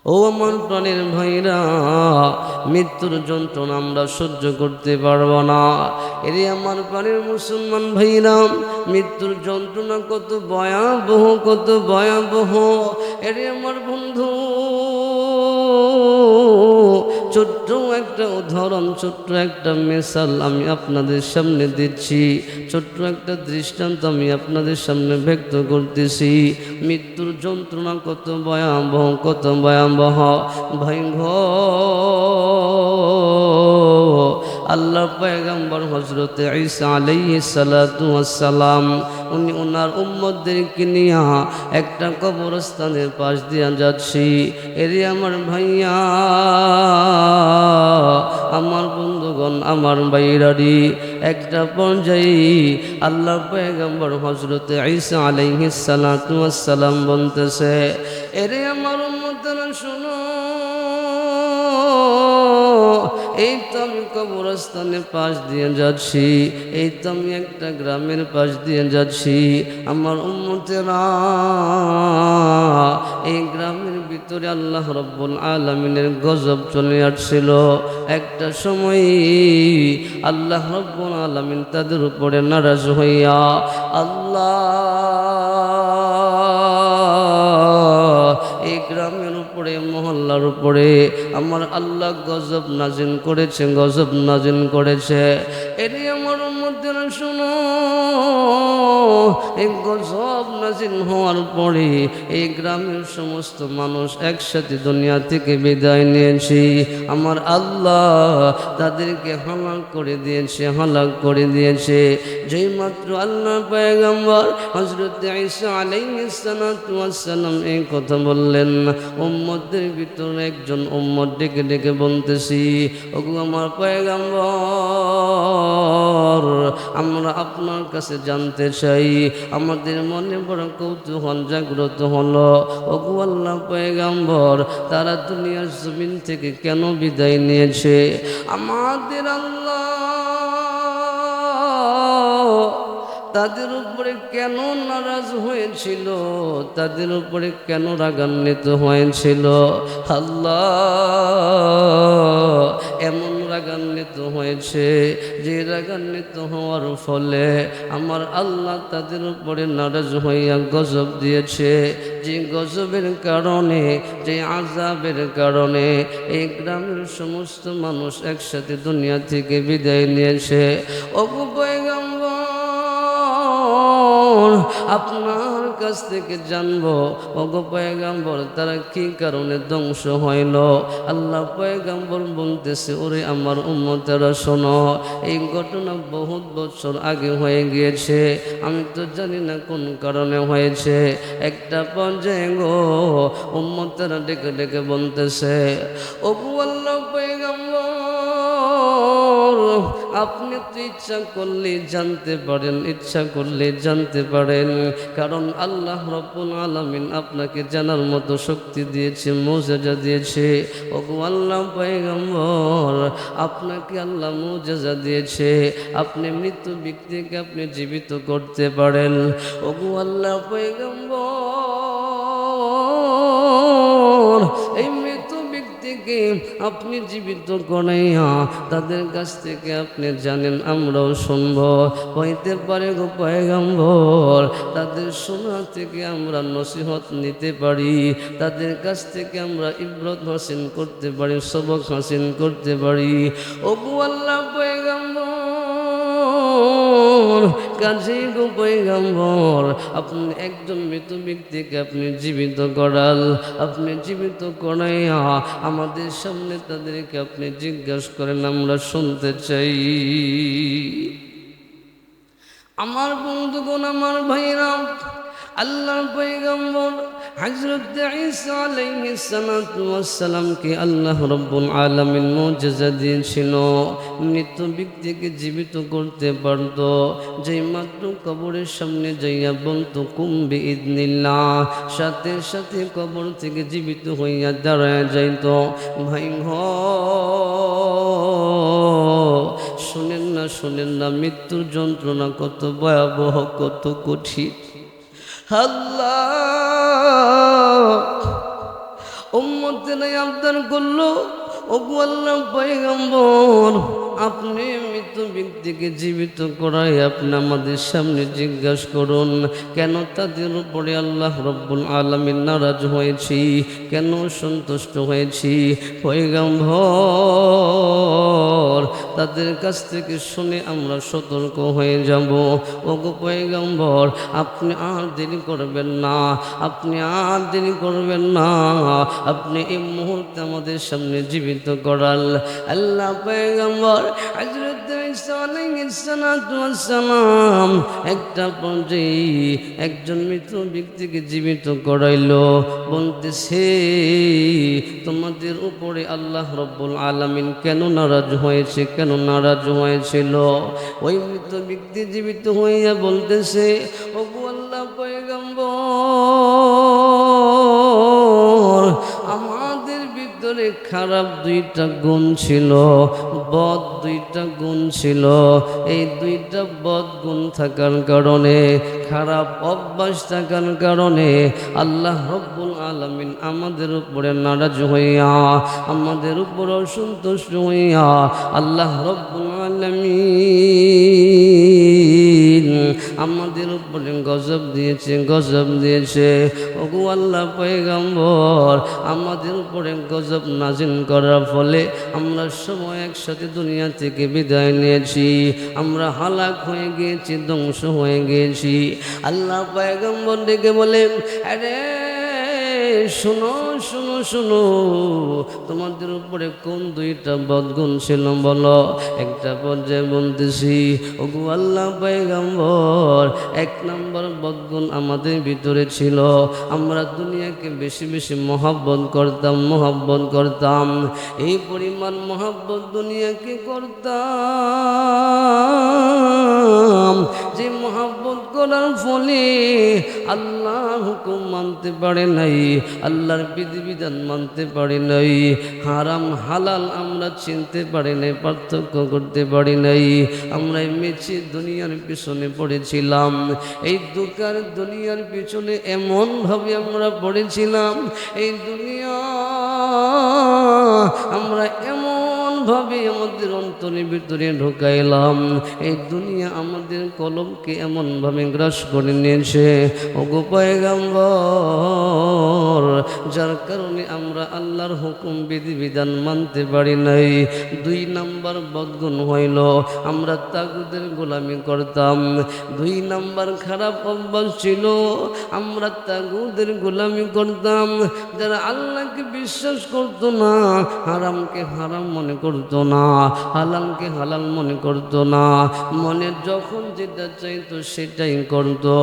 ও আমার প্রাণের ভাইরা, মৃত্যুর যন্ত্রণা আমরা সহ্য করতে পারবো না। এরে আমার প্রাণের মুসলমান ভাইরা, মৃত্যুর যন্ত্রণা কত ভয়াবহ, কত ভয়াবহ। এরে আমার বন্ধু, ছোট্ট একটা উদাহরণ, ছোট্ট একটা মিসাল আমি আপনাদের সামনে দিচ্ছি, ছোট্ট একটা দৃষ্টান্ত আমি আপনাদের সামনে ব্যক্ত করতেছি। মৃত্যুর যন্ত্রণা কত ভয়াবহ, কত ভয়াবহ ভাই গো। আল্লাহ পয়গম্বর হযরত ঈসা আলাইহিস সালাতু ওয়াস সালাম উনি ওনার উম্মতদেরকে নিয়ে একটা কবরস্থানের পাশ দিয়ে যাচ্ছি। এরে আমার ভাইয়া, আমার বন্ধুগণ, আমার ভাইরারি, একটা পর্যায়ে আল্লাহ পয়গম্বর হযরত ঈসা আলাইহিস সালাতু ওয়াস সালাম বলতেছে, এরে আমার উম্মতরা শুনো, এই তো আমি কবরস্থানের পাশ দিয়ে যাচ্ছি, এই তো আমি একটা গ্রামের পাশ দিয়ে যাচ্ছি। আমার উম্মতেরা, এই গ্রামের ভিতরে আল্লাহ রাব্বুল আলামিনের গজব চলে আসছিল। একটা সময় আল্লাহ রাব্বুল আলামিন তাদের উপরে নারাজ হইয়া এই গ্রামের উপরে, মহল্লার উপরে আমার আল্লাহ গজব নাজিল করেছে, গজব নাজিল করেছে। এরে আমার উম্মতেরা শুনো, এই গজব নাজিল হওয়ার পরে এই গ্রামের সমস্ত মানুষ একসাথে দুনিয়া থেকে বিদায় নিয়েছি। আমার আল্লাহ তাদেরকে হালাক করে দিয়েছে, হালাক করে দিয়েছে। যেই মাত্র আল্লাহ পয়গম্বর হযরত ঈসা আলাইহিস সালাতু ওয়াস সালাম এই কথা বললেন, উম্মতদের ভিতরে একজন উম্মত ডেকে ডেকে বলতেছি, ওগো আমার পয়গম্বর, আমরা আপনার কাছে জানতে চাই, আমাদের মনে বড় কৌতূহল জাগ্রত হলো, ওগো আল্লাহ পয়গম্বর, তারা দুনিয়ার জমিন থেকে কেন বিদায় নিয়েছে? আমাদের আল্লাহ তাদের উপরে কেন নারাজ হয়েছিল, তাদের উপরে কেন রাগান্বিত হয়েছিল? আল্লাহ এমন রাগান্বিত হয়েছে যে রাগান্বিত হওয়ার ফলে আমার আল্লাহ তাদের উপরে নারাজ হইয়া গজব দিয়েছে। যে গজবের কারণে, যে আযাবের কারণে এই গ্রামের সমস্ত মানুষ একসাথে দুনিয়া থেকে বিদায় নিয়েছে। ওগো পয়গম্বর, আপনার কাছ থেকে জানবো, ওগো পয়গম্বর, তারা কি কারণে ধ্বংস হইল? আল্লাহ পয়গম্বর বলতেছে, ওরে আমার উম্মতেরা শোনো, এই ঘটনা বহুত বছর আগে হয়ে গিয়েছে, আমি তো জানি না কোন কারণে হয়েছে। একটা পর্যায়ে গো উম্মতেরা ডেকে ডেকে বলতেছে, ওগো আল্লাহ পয়গম্বর, আপনি তো ইচ্ছা করলে জানতে পারেন, ইচ্ছা করলে জানতে পারেন, কারণ আল্লাহ রাব্বুল আলামিন আপনাকে জানার মতো শক্তি দিয়েছে, মুজিজা দিয়েছে। ওগো আল্লাহ পয়গম্বর, আপনাকে আল্লাহ মুজিজা দিয়েছে, আপনি মৃত ব্যক্তিকে আপনি জীবিত করতে পারেন। ওগো আল্লাহ পয়গম্বর, এই থেকে আপনি জীবিত করাইয়া তাদের কাছ থেকে আপনি জানেন, আমরাও শুনব। হইতে পারে গো পয়গম্বর, তাদের শোনা থেকে আমরা নসিহত নিতে পারি, তাদের কাছ থেকে আমরা ইবরত হাসিল করতে পারি, সবক হাসিল করতে পারি। ওগো আল্লাহ পয়গম্বর, কাজী গো পয়গম্বর, আপনি একজন মৃত ব্যক্তিকে আপনি জীবিত করাল, আপনি জীবিত করাইয়া আমাদের সামনে তাদেরকে আপনি জিজ্ঞাসা করেন, আমরা শুনতে চাই। আমার বন্ধুগণ, আমার ভাইরা, আল্লাহর পয়গম্বর হযরত ঈসা আলাইহিস সালাতু ওয়াস সালামকে আল্লাহ রাব্বুল আলামিন মুজিজা দিয়েছিল, মৃত ব্যক্তিকে জীবিত করতে পারত। যেই মাত্র কবরের সামনে যাইয়া বলতো কুম বিইذনিল্লাহ, সাথে সাথে কবর থেকে জীবিত হইয়া দাঁড়ায় যাইত। ভাই শুনেন না, শুনেন না, মৃত্যুর যন্ত্রণা কত ভয়াবহ, কত কঠিন। আল্লাহ উম্মত উম্মতেরাই আবদার করলো, ওগো আল্লাহ পয়গম্বর, আপনি মৃত ব্যক্তিকে জীবিত করাই আপনি আমাদের সামনে জিজ্ঞাসা করুন, কেন তাদের উপরে আল্লাহ রব্বুল আলামিন নারাজ হয়েছি, কেন সন্তুষ্ট হয়েছি। পয়গম্বর, তাদের কাছ থেকে শুনে আমরা সতর্ক হয়ে যাব। ওগো পয়গম্বর, আপনি আর দেরি করবেন না, আপনি আর দেরি করবেন না, আপনি এই মুহূর্তে আমাদের সামনে জীবিত করাল। আল্লাহ পয়গম্বর হযরত ঈসা আলাইহিস সালাতু ওয়াস সালাম একটা পর্যায়ে একজন মৃত ব্যক্তিকে জীবিত করাইলো, বলতেছে তোমাদের উপরে আল্লাহ রব্বুল আলামিন কেন নারাজ হয়েছে, কেন নারাজ হয়েছিল। ওই মৃত ব্যক্তি জীবিত হইয়া বলতেছে, ওগো আল্লাহ পয়গম্বর, আমাদের ভিতরে খারাপ দুইটা গুণ ছিল, বদ দুইটা গুণ ছিল। এই দুইটা বদ গুণ থাকার কারণে, খারাপ অভ্যাস থাকার কারণে আল্লাহ রব্বুল আলামিন আমাদের উপরে নারাজ হইয়া, আমাদের উপর অসন্তুষ্ট হইয়া আল্লাহ রব্বুল আলামিন আমাদের উপরে গজব দিয়েছে, গজব দিয়েছে। ওগো আল্লাহ পয়গম্বর, আমাদের উপরে গজব নাজিল করার ফলে আমরা সবাই একসাথে দুনিয়া থেকে বিদায় নিয়েছি, আমরা হালাক হয়ে গিয়েছি, ধ্বংস হয়ে গিয়েছি। আল্লাহ পয়গম্বর ডেকে বলেন, আরে শোনো শোনো শোনো, তোমাদের উপরে কোন দুইটা বদগুণ ছিল বলো। একটা পর্যায়ে বলতেছি, ওগো আল্লাহ পয়গম্বর, এক নম্বর বদগুণ আমাদের ভিতরে ছিল, আমরা দুনিয়াকে বেশি বেশি মহব্বত করতাম, মহব্বত করতাম। এই পরিমাণ মহব্বত দুনিয়াকে করতাম যে মহব্বত করার ফলে আল্লাহর হুকুম মানতে পারে নাই, আল্লাহর বিধিবিধান মানতে পারি নাই, হারাম হালাল আমরা চিনতে পারি নাই, পার্থক্য করতে পারি নাই। আমরা মেচে দুনিয়ার পিছনে পড়েছিলাম, এই দুকার দুনিয়ার পিছনে এমনভাবে আমরা পড়েছিলাম, এই দুনিয়া আমরা এমনভাবে আমাদের অন্তরের ভিতরে ঢুকাইলাম, এই দুনিয়া আমাদের কলমকে এমনভাবে গ্রাস করে নিয়েছে। ওগো পয়গম্বর, যার কারণে আমরা আল্লাহর হুকুম বিধিবিধান মানতে পারি নাই। দুই নাম্বার বদগুণ হইল, আমরা তাগুদের গোলামি করতাম। দুই নাম্বার খারাপ অভ্যাস ছিল, আমরা তাগুদের গোলামি করতাম। যারা আল্লাহকে বিশ্বাস করতো না, হারামকে হারাম মনে করতো না, হালালকে হালাল মনে করতো না, মনে যখন যেটা চাইতো সেটাই করতো,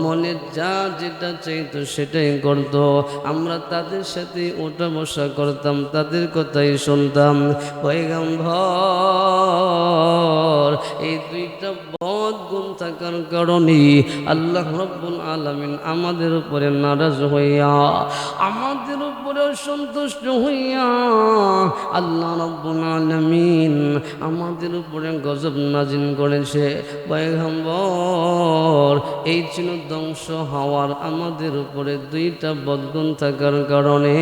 মনে যা যেটা চাইতো সেটাই করতো। আমরা তাদের সাথে ওঠা বসা করতাম, তাদের কথাই শুনতাম। পয়গম্বর, এই দুইটা বদ গুণ থাকার কারণে আল্লাহ রব্বুল আলামিন আমাদের উপরে নারাজ হইয়া, আমাদের উপরে সন্তুষ্ট হইয়া আল্লাহ রব্বুল আলামিন আমাদের উপরে গজব নাজিল করেছে। পয়গম্বর, এই ছিল ধ্বংস হওয়ার আমাদের উপরে দুইটা বদগুণ থাকার কারণে,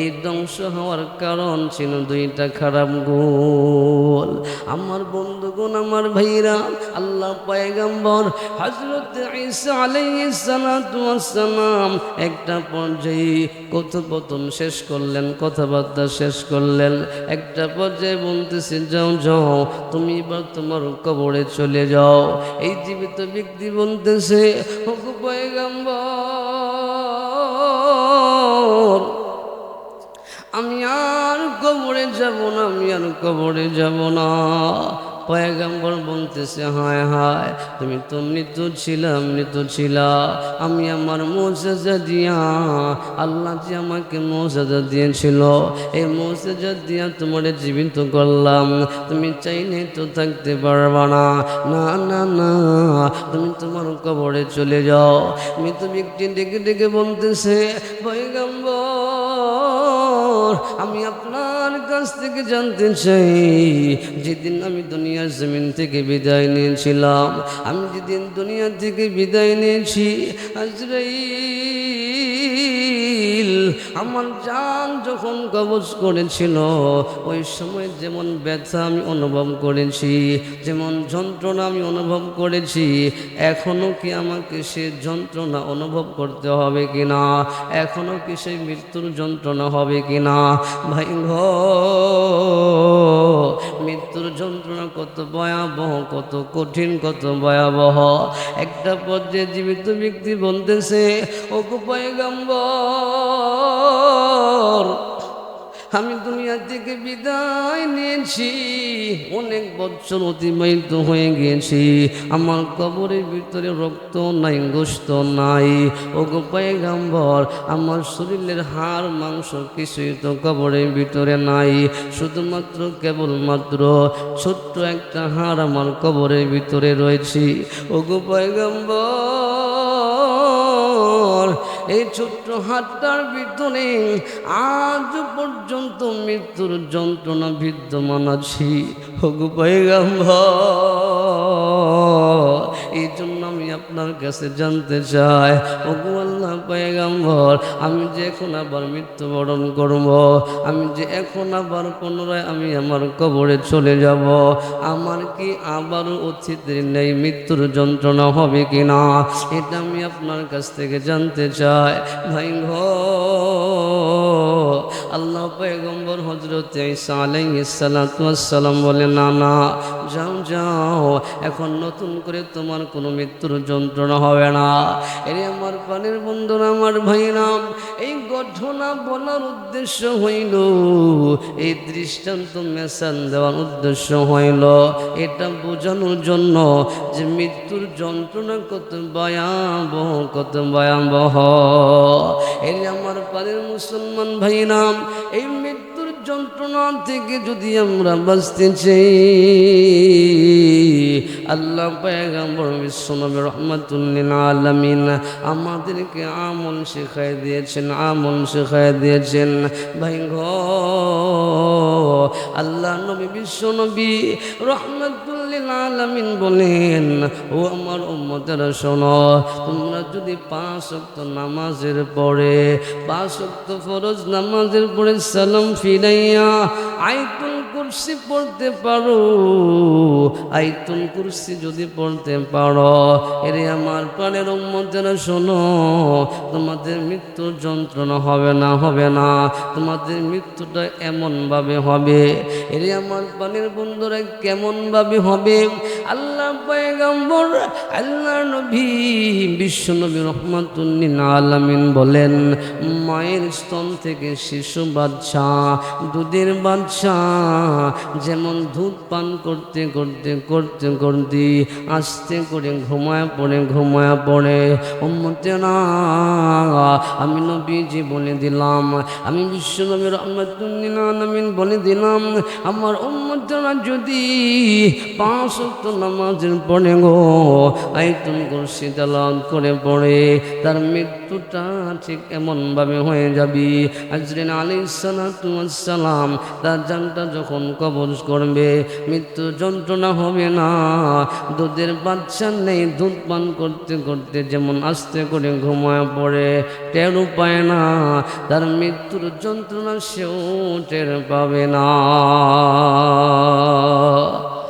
এই ধ্বংস হওয়ার কারণ ছিল দুইটা খারাপ গুণ। আমার বন্ধুগণ, আমার ভাইরা, আল্লাহ পয়গম্বর হযরত ঈসা আলাইহিস সালাতু ওয়াস সালাম একটা পর্যায়ে কথোপকথন শেষ করলেন, কথাবার্তা শেষ করলেন। একটা পর্যায়ে বলতেছে, যাও যাও, তুমি এবার তোমার কবরে চলে যাও। এই জীবিত ব্যক্তি বলতেছে, ওগো পয়গম্বর, আমি আর কবরে যাব না, আমি আর কবরে যাব না। পয়গম্বর বলতেছে, হায় হায়, তুমি তো মৃত্যু ছিলা, মৃত্যু ছিলা। আমি আমার মুজিজা দিয়া, আল্লাহ যে আমাকে মুজিজা দিয়েছিল, এই মুজিজা দিয়া তোমার জীবিত করলাম। তুমি চাইলে তো থাকতে পারবা না, না না না, তুমি তোমার কবরে চলে যাও। মৃত ব্যক্তি ডেকে ডেকে বলতেছে, পয়গম্বর, আমি আপনার কাছ থেকে জানতে চাই, যেদিন আমি দুনিয়ার জমিন থেকে বিদায় নিয়েছিলাম, আমি যেদিন দুনিয়া থেকে বিদায় নিয়েছি, আজরাইল আমার জান যখন কবজ করেছিল ওই সময় যেমন ব্যথা আমি অনুভব করেছি, যেমন যন্ত্রণা আমি অনুভব করেছি, এখনও কি আমাকে সে যন্ত্রণা অনুভব করতে হবে কিনা, এখনও কি সেই মৃত্যুর যন্ত্রণা হবে কিনা? ভাই গো, মৃত্যুর যন্ত্রণা কত ভয়াবহ, কত কঠিন, কত ভয়াবহ। একটা পর্যায়ে জীবিত ব্যক্তি বলতেছে, ও পয়গম্বর, আমি দুনিয়া থেকে বিদায় নিয়েছি, অনেক বছর অতিবাহিত হয়ে গিয়েছি, আমার কবরের ভিতরে রক্ত নাই, গোশত নাই। ও গো পয়গম্বর, আমার শরীরের হাড় মাংস কিছুই তো কবরের ভিতরে নাই, শুধুমাত্র কেবলমাত্র ছোট্ট একটা হাড় আমার কবরের ভিতরে রয়েছে। ও গো পয়গম্বর, এই ছোট্ট হাতটার ভিতরে আজ পর্যন্ত মৃত্যুর যন্ত্রণা বিদ্যমান আছে। ওগো পয়গম্বর, এই জন্য আমি আপনার কাছে জানতে চাই, ওগো আল্লাহ পয়গম্বর, আমি যে এখন আবার মৃত্যুবরণ করব, আমি যে এখন আবার পুনরায় আমি আমার কবরে চলে যাব, আমার কি আবারও অতীতের নেই মৃত্যুর যন্ত্রণা হবে কিনা, এটা আমি আপনার কাছ থেকে জানতে চাই। ভাই গো, আল্লাহ পয়গম্বর হযরত ঈসা আলাইহিস সালাতু ওয়াস সালাম বলে, না না, যাও যাও, এখন নতুন করে তোমার কোনো মৃত্যুর যন্ত্রণা হবে না। এরে আমার প্রাণের বন্ধুরা, আমার ভাইরা, এই ঘটনা বলার উদ্দেশ্য হইল, এই দৃষ্টান্ত মেসান দেওয়ার উদ্দেশ্য হইল এটা বোঝানোর জন্য যে মৃত্যুর যন্ত্রণা কত ভয়াবহ, কত ভয়াবহ। এরে আমার প্রাণের মুসলমান ভাইরা, এই মৃত্যুর যন্ত্রণা থেকে যদি আমরা বাঁচতে চাই, আল্লাহ পয়গম্বর বিশ্বনবী রাহমাতুল লিল আলামিন আমাদেরকে আমল শেখায় দিয়েছেন, আমল শেখায় দিয়েছেন। ভাই গো, আল্লাহ নবী বিশ্বনবী রাহমাতুল লিল আলামিন বলেন, ও আমার উম্মতেরা শোনো, তোমরা যদি 5 ওয়াক্ত নামাজের পরে, 5 ওয়াক্ত ফরজ নামাজের পরে সালাম ফিরাইয়া আয়াতুল কুরসি পড়তে পারো, আয়াতুল কুরসি যদি পড়তে পারো, এরে আমার প্রাণের উম্মতেরা শোনো, তোমাদের মৃত্যুর যন্ত্রণা হবে না, হবে না। তোমাদের মৃত্যুটা এমনভাবে হবে, এরে আমার প্রাণের বন্ধুরা, কেমনভাবে হবে? আল্লাহ পয়গম্বর, আল্লাহ নবী বিশ্বনবী রাহমাতুল লিল আলামিন বলেন, মায়ের স্তন থেকে শিশু বাচ্চা, দুধের বাচ্চা যেমন দুধ পান করতে করতে করতে করতে আস্তে করে ঘুমায় পড়ে, ঘুমায় পড়ে, উম্মতেরা, আমি নবীজি বলে দিলাম, আমি বিশ্বনবী রাহমাতুল লিল আলামিন বলে দিলাম, আমার উম্মতেরা যদি 5 ওয়াক্ত নামাজের পড়ে গো আয়াতুল কুরসি তেলাওয়াত করে পড়ে, তার মৃত্যুটা ঠিক এমনভাবে হয়ে যাবে। আজরাইল আলাইহিস সালাতু ওয়াস সালাম তার জানটা যখন কবজ করবে, মৃত্যু যন্ত্রণা হবে না। দুধের বাচ্চা নেই, দুধ পান করতে করতে যেমন আস্তে করে ঘুমায় পড়ে, টেরও পায় না, তার মৃত্যুর যন্ত্রণা সেও টের পাবে না।